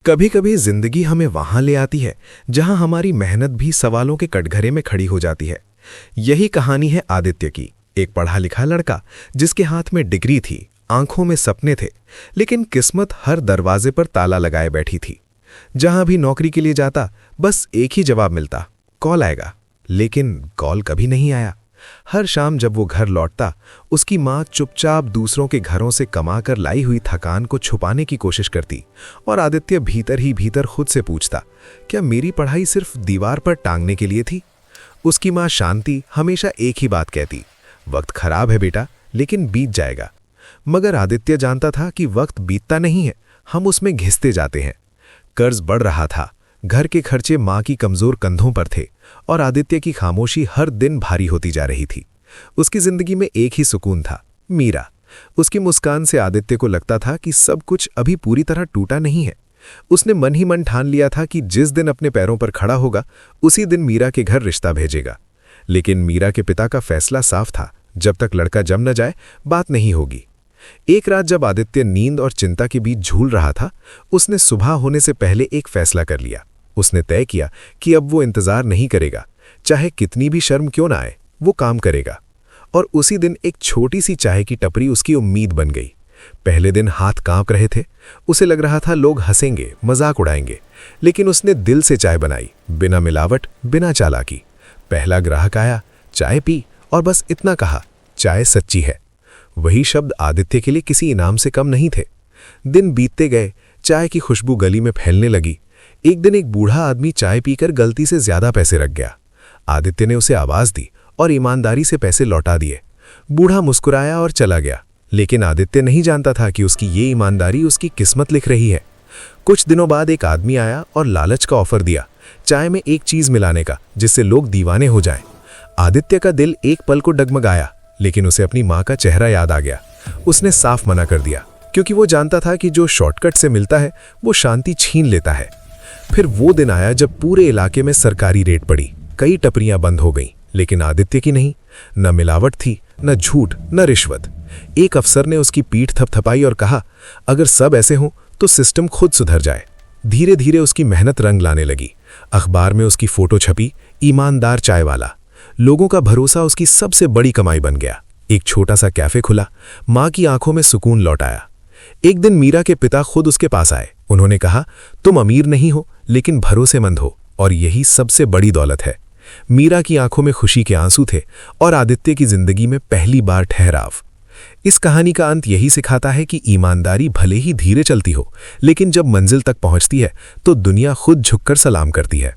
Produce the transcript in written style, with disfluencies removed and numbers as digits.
कभी कभी जिंदगी हमें वहां ले आती है जहां हमारी मेहनत भी सवालों के कटघरे में खड़ी हो जाती है। यही कहानी है आदित्य की, एक पढ़ा लिखा लड़का जिसके हाथ में डिग्री थी, आंखों में सपने थे, लेकिन किस्मत हर दरवाजे पर ताला लगाए बैठी थी। जहां भी नौकरी के लिए जाता बस एक ही जवाब मिलता, कॉल आएगा। लेकिन कॉल कभी नहीं आया। हर शाम जब वो घर लौटता, उसकी माँ चुपचाप दूसरों के घरों से कमाकर लाई हुई थकान को छुपाने की कोशिश करती और आदित्य भीतर ही भीतर खुद से पूछता, क्या मेरी पढ़ाई सिर्फ दीवार पर टांगने के लिए थी? उसकी माँ शांति हमेशा एक ही बात कहती, वक्त खराब है बेटा, लेकिन बीत जाएगा। मगर आदित्य जानता था कि वक्त बीतता नहीं है, हम उसमें घिसते जाते हैं। कर्ज बढ़ रहा था, घर के खर्चे माँ की कमजोर कंधों पर थे और आदित्य की खामोशी हर दिन भारी होती जा रही थी। उसकी जिंदगी में एक ही सुकून था, मीरा। उसकी मुस्कान से आदित्य को लगता था कि सब कुछ अभी पूरी तरह टूटा नहीं है। उसने मन ही मन ठान लिया था कि जिस दिन अपने पैरों पर खड़ा होगा उसी दिन मीरा के घर रिश्ता भेजेगा। लेकिन मीरा के पिता का फैसला साफ था, जब तक लड़का जम न जाए बात नहीं होगी। एक रात जब आदित्य नींद और चिंता के बीच झूल रहा था, उसने सुबह होने से पहले एक फैसला कर लिया। उसने तय किया कि अब वो इंतजार नहीं करेगा, चाहे कितनी भी शर्म क्यों ना आए, वो काम करेगा। और उसी दिन एक छोटी सी चाय की टपरी उसकी उम्मीद बन गई। पहले दिन हाथ कांप रहे थे, उसे लग रहा था लोग हंसेंगे, मजाक उड़ाएंगे, लेकिन उसने दिल से चाय बनाई, बिना मिलावट, बिना चालाकी। पहला ग्राहक आया, चाय पी और बस इतना कहा, चाय सच्ची है। वही शब्द आदित्य के लिए किसी इनाम से कम नहीं थे। दिन बीतते गए, चाय की खुशबू गली में फैलने लगी। एक दिन एक बूढ़ा आदमी चाय पीकर गलती से ज्यादा पैसे रख गया। आदित्य ने उसे आवाज दी और ईमानदारी से पैसे लौटा दिए। बूढ़ा मुस्कुराया और चला गया, लेकिन आदित्य नहीं जानता था कि उसकी ये ईमानदारी उसकी किस्मत लिख रही है। कुछ दिनों बाद एक आदमी आया और लालच का ऑफर दिया, चाय में एक चीज मिलाने का जिससे लोग दीवाने हो जाएं। आदित्य का दिल एक पल को डगमगाया, लेकिन उसे अपनी माँ का चेहरा याद आ गया। उसने साफ मना कर दिया, क्योंकि वो जानता था कि जो शॉर्टकट से मिलता है वो शांति छीन लेता है। फिर वो दिन आया जब पूरे इलाके में सरकारी रेड पड़ी। कई टपरियां बंद हो गईं, लेकिन आदित्य की नहीं। न मिलावट थी, न झूठ, न रिश्वत। एक अफसर ने उसकी पीठ थपथपाई और कहा, अगर सब ऐसे हों तो सिस्टम खुद सुधर जाए। धीरे धीरे उसकी मेहनत रंग लाने लगी। अखबार में उसकी फोटो छपी, ईमानदार चाय वाला। लोगों का भरोसा उसकी सबसे बड़ी कमाई बन गया। एक छोटा सा कैफे खुला, माँ की आंखों में सुकून लौट आया। एक दिन मीरा के पिता खुद उसके पास आए। उन्होंने कहा, तुम अमीर नहीं हो लेकिन भरोसेमंद हो, और यही सबसे बड़ी दौलत है। मीरा की आंखों में खुशी के आंसू थे और आदित्य की जिंदगी में पहली बार ठहराव। इस कहानी का अंत यही सिखाता है कि ईमानदारी भले ही धीरे चलती हो, लेकिन जब मंजिल तक पहुंचती है तो दुनिया खुद झुककर सलाम करती है।